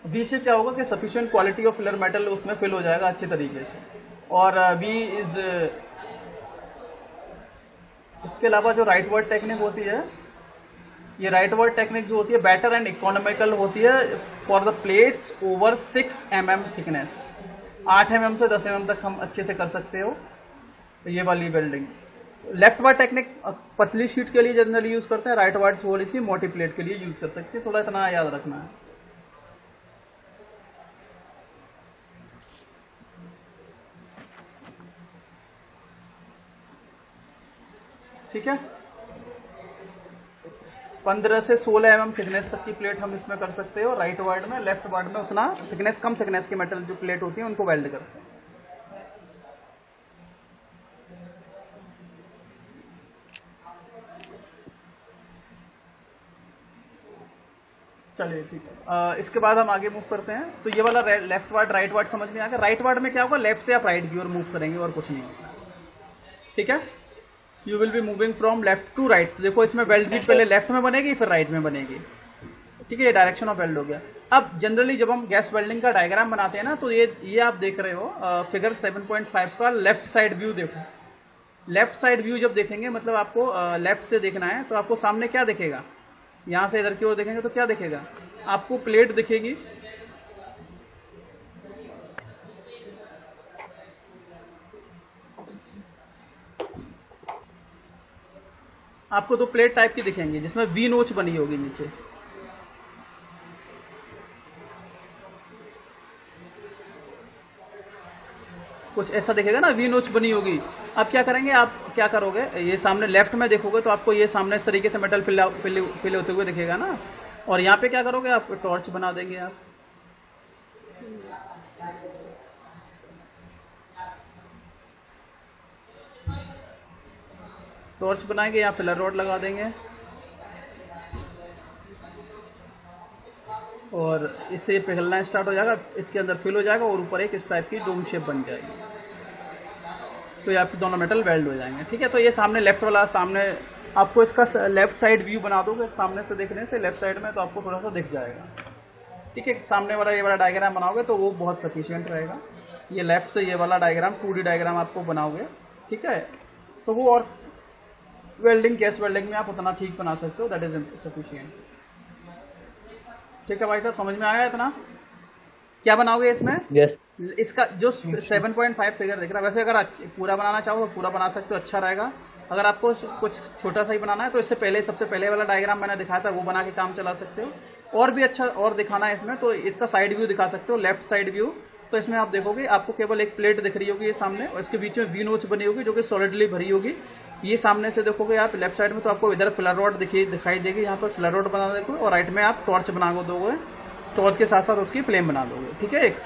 वी से क्या होगा कि sufficient quality of filler metal उसमें फिल हो जाएगा अच्छे तरीके से। और वी इज इसके अलावा जो राइट वर्ड टेक्निक होती है, ये राइट वर्ड टेक्निक जो होती है बेटर एंड इकोनॉमिकल होती है for the plates over 6 mm thickness. 8 mm से 10 mm तक हम अच्छे से कर सकते हो ये वाली वेल्डिंग। लेफ्ट वर्ड टेक्निक पतली शीट के लिए जनरली यूज करते हैं, राइट वर्ड थोड़ी सी मोटी प्लेट के लिए यूज कर सकते हैं। थोड़ा इतना याद रखना है। ठीक है, 15 से 16 mm थिकनेस तक की प्लेट हम इसमें कर सकते हो राइट वर्ड में। लेफ्ट वर्ड में उतना थिकनेस, कम थिकनेस की मेटल जो प्लेट होती है उनको वेल्ड करते हैं। चलिए ठीक है, इसके बाद हम आगे मूव करते हैं। तो ये वाला लेफ्ट वर्ड राइट वर्ड समझ में आ गया। राइट वर्ड में क्या होगा, लेफ्ट से आप राइट की ओर मूव करेंगे और कुछ नहीं होगा। ठीक है, you will be moving from left to right. देखो इसमें वेल्ड बीट पहले लेफ्ट में बनेगी फिर राइट में बनेगी। ठीक है, ये डायरेक्शन ऑफ वेल्ड हो गया। अब जनरली जब हम गैस वेल्डिंग का डायग्राम बनाते हैं ना, तो ये आप देख रहे हो फिगर 7.5 का लेफ्ट साइड व्यू। देखो लेफ्ट साइड व्यू जब देखेंगे, मतलब आपको लेफ्ट से देखना है, तो आपको सामने क्या दिखेगा, यहां से इधर की ओर देखेंगे तो क्या दिखेगा, आपको प्लेट दिखेगी। आपको दो प्लेट टाइप की दिखेंगी जिसमें वी नोच बनी होगी नीचे। कुछ ऐसा दिखेगा ना, वी नोच बनी होगी। अब क्या करेंगे, आप क्या करोगे, ये सामने लेफ्ट में देखोगे तो आपको ये सामने इस तरीके से मेटल फिल होते हुए दिखेगा ना। और यहाँ पे क्या करोगे, आप टॉर्च बना देंगे। आप टॉर्च बनाएंगे या फिलर रॉड लगा देंगे और इससे ये पिघलना स्टार्ट हो जाएगा, इसके अंदर फिल हो जाएगा और ऊपर एक इस टाइप की डोम शेप बन जाएगी। तो ये आपके दोनों मेटल वेल्ड हो जाएंगे। ठीक है, तो ये सामने लेफ्ट वाला, सामने आपको इसका लेफ्ट साइड व्यू बना दोगे सामने से देखने से लेफ्ट साइड में, तो आपको थोड़ा सा दिख जाएगा। ठीक है, सामने वाला ये वाला डायग्राम बनाओगे तो वो बहुत सफिशिएंट रहेगा। ये लेफ्ट से ये वाला डायग्राम 2D डायग्राम आपको बनाओगे। ठीक है, तो वो और वेल्डिंग, गैस वेल्डिंग में आप उतना ठीक बना सकते हो, दैट इज सफिशिएंट। ठीक है भाई साहब, समझ में आया इतना? क्या बनाओगे इसमें? यस। इसका जो 7.5 फिगर दिख रहा है, वैसे अगर पूरा बनाना चाहो तो पूरा बना सकते हो, अच्छा रहेगा। अगर आपको कुछ छोटा सा ही बनाना है तो इससे पहले, सबसे पहले वाला डायग्राम मैंने दिखाया था वो बना के काम चला सकते हो। और भी अच्छा और दिखाना है इसमें तो इसका साइड व्यू दिखा सकते हो, लेफ्ट साइड व्यू। तो इसमें आप देखोगे आपको केवल एक प्लेट दिख रही होगी ये सामने, और इसके बीच में वी नोच बनी होगी जो कि सॉलिडली भरी होगी। ये सामने से देखोगे आप लेफ्ट साइड में तो आपको इधर फिलर रॉड दिखाई देगी, यहाँ पर फिलर रॉड बना दोगे और राइट में आप टॉर्च बना दोगे, टॉर्च के साथ साथ उसकी फ्लेम बना दोगे। ठीक है, एक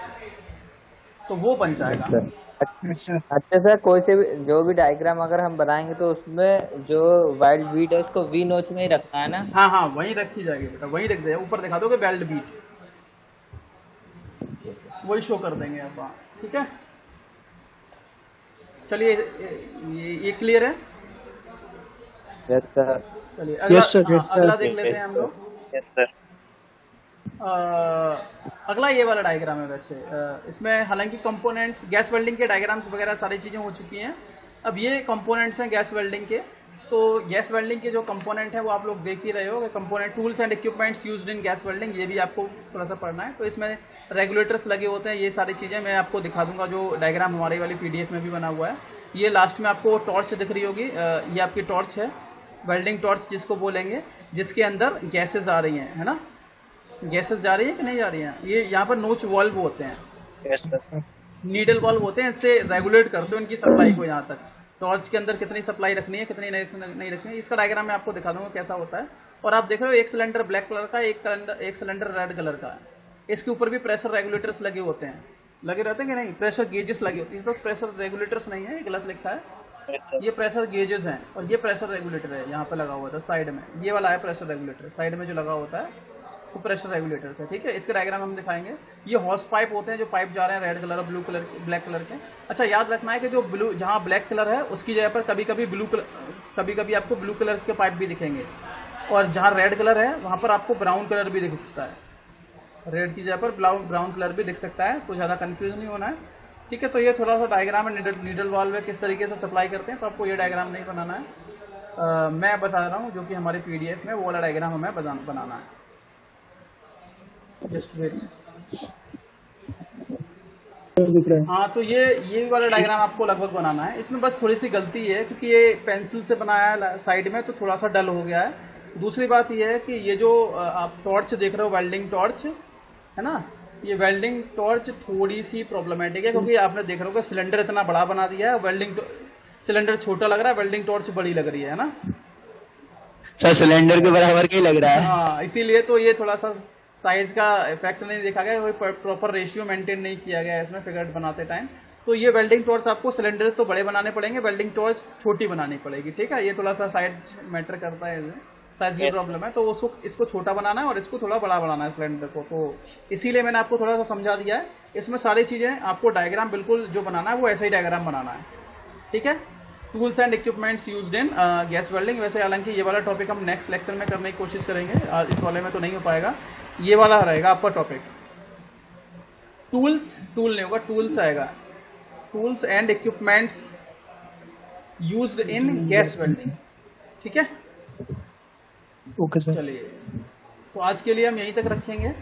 तो वो बन जाएगा। अच्छा सर, कोई से भी जो भी डायग्राम अगर हम बनाएंगे तो उसमें जो वेल्ड बीट है उसको वी नोच में ही रखना है ना? हाँ हाँ, वहीं रखी जाएगी बेटा, वहीं रख देगा, ऊपर दिखा दोगे वेल्ड बीट, वही शो कर देंगे आप। हाँ ठीक है, चलिए ये क्लियर है? Yes sir. चलिए Yes, sir. अगला देख लेते हैं हम लोग। Yes sir. अगला ये वाला डायग्राम है वैसे। इसमें हालांकि कंपोनेंट्स गैस वेल्डिंग के डायग्राम्स वगैरह सारी चीज़ें हो चुकी हैं। अब ये कंपोनेंट्स हैं गैस वेल्डिंग के। तो गैस वेल्डिंग के जो कंपोनेंट है वो आप लोग देख ही रहे हो। Component tools and equipments used in gas welding, ये भी आपको थोड़ा सा पढ़ना है। तो इसमें रेगुलेटर्स लगे होते हैं, ये सारी चीज़ें मैं आपको दिखा दूंगा। जो डायग्राम हमारी वाली PDF में भी बना हुआ है। ये लास्ट में आपको टॉर्च दिख रही होगी, ये आपकी टॉर्च है, वेल्डिंग टॉर्च जिसको बोलेंगे, जिसके अंदर गैसेज आ रही हैं, है ना। गैसेस जा रही है कि नहीं जा रही हैं। ये यहाँ पर नोच वाल्व होते हैं, नीडल वाल्व होते हैं, इससे रेगुलेट करते हो इनकी सप्लाई को। यहाँ तक टॉर्च के अंदर कितनी सप्लाई रखनी है, कितनी नहीं रखनी है, इसका डायग्राम मैं आपको दिखा दूंगा कैसा होता है। और आप देख रहे हो एक सिलेंडर ब्लैक कलर का, एक सिलेंडर रेड कलर का है। इसके ऊपर भी प्रेशर रेगुलेटर्स लगे होते हैं, लगे रहते हैं कि नहीं, प्रेशर गेजेस लगे होते हैं। तो प्रेशर रेगुलेटर्स नहीं है, गलत लिखा है, ये प्रेशर गेजेस हैं। और ये प्रेशर रेगुलेटर है, यहाँ पे लगा हुआ था साइड में, ये वाला है प्रेशर रेगुलेटर, साइड में जो लगा होता है वो प्रेशर रेगुलेटर्स है, ठीक है। इसके डायग्राम हम दिखाएंगे। ये हॉस पाइप होते हैं, जो पाइप जा रहे हैं रेड कलर और ब्लू कलर ब्लैक कलर के। अच्छा, याद रखना है कि जो ब्लू, जहाँ ब्लैक कलर है उसकी जगह पर कभी कभी ब्लू कलर, कभी कभी आपको ब्लू कलर के पाइप भी दिखेंगे। और जहाँ रेड कलर है वहाँ पर आपको ब्राउन कलर भी दिख सकता है, रेड की जगह पर ब्राउन कलर भी दिख सकता है। तो ज़्यादा कन्फ्यूज नहीं होना है, ठीक है। तो ये थोड़ा सा डायग्राम है, नीडल वाल्व है, किस तरीके से सप्लाई करते हैं। तो आपको ये डायग्राम नहीं बनाना है, मैं बता रहा हूँ जो कि हमारी PDF में वो वाला डायग्राम हमें बनाना है। Just wait. हाँ, तो ये वाला डायग्राम आपको लगभग बनाना है। इसमें बस थोड़ी सी गलती है क्योंकि ये पेंसिल से बनाया है साइड में, तो थोड़ा सा डल हो गया है। दूसरी बात ये है कि ये जो आप टॉर्च देख रहे हो, वेल्डिंग टॉर्च है ना, ये वेल्डिंग टॉर्च थोड़ी सी प्रॉब्लमेटिक है क्योंकि आपने देख रहे हो सिलेंडर इतना बड़ा बना दिया है, वेल्डिंग सिलेंडर छोटा लग रहा है, वेल्डिंग टॉर्च बड़ी लग रही है ना सर। सिलेंडर के बराबर के ही लग रहा है। हाँ, इसीलिए तो ये थोड़ा सा साइज का इफेक्ट नहीं देखा गया, कोई प्रॉपर रेशियो मेंटेन नहीं किया गया इसमें फिगर बनाते टाइम। तो ये वेल्डिंग टॉर्च आपको सिलेंडर तो बड़े बनाने पड़ेंगे, वेल्डिंग टॉर्च छोटी बनानी पड़ेगी, ठीक है। ये थोड़ा सा साइड मैटर करता है, साइज की प्रॉब्लम है। तो उसको, इसको छोटा बनाना है और इसको थोड़ा बड़ा बनाना है सिलेंडर को। तो इसीलिए मैंने आपको थोड़ा सा समझा दिया है। इसमें सारी चीजें आपको डायग्राम बिल्कुल जो बनाना है वो ऐसा ही डायग्राम बनाना है, ठीक है। Tools and equipments used in gas welding. वैसे हालांकि ये वाला टॉपिक हम नेक्स्ट लेक्चर में करने की कोशिश करेंगे, इस वाले में तो नहीं हो पाएगा, ये वाला रहेगा आपका टॉपिक। टूल्स, टूल नहीं होगा, टूल्स आएगा, tools and equipments used in gas welding, ठीक है। Okay sir. चलिए, तो आज के लिए हम यहीं तक रखेंगे।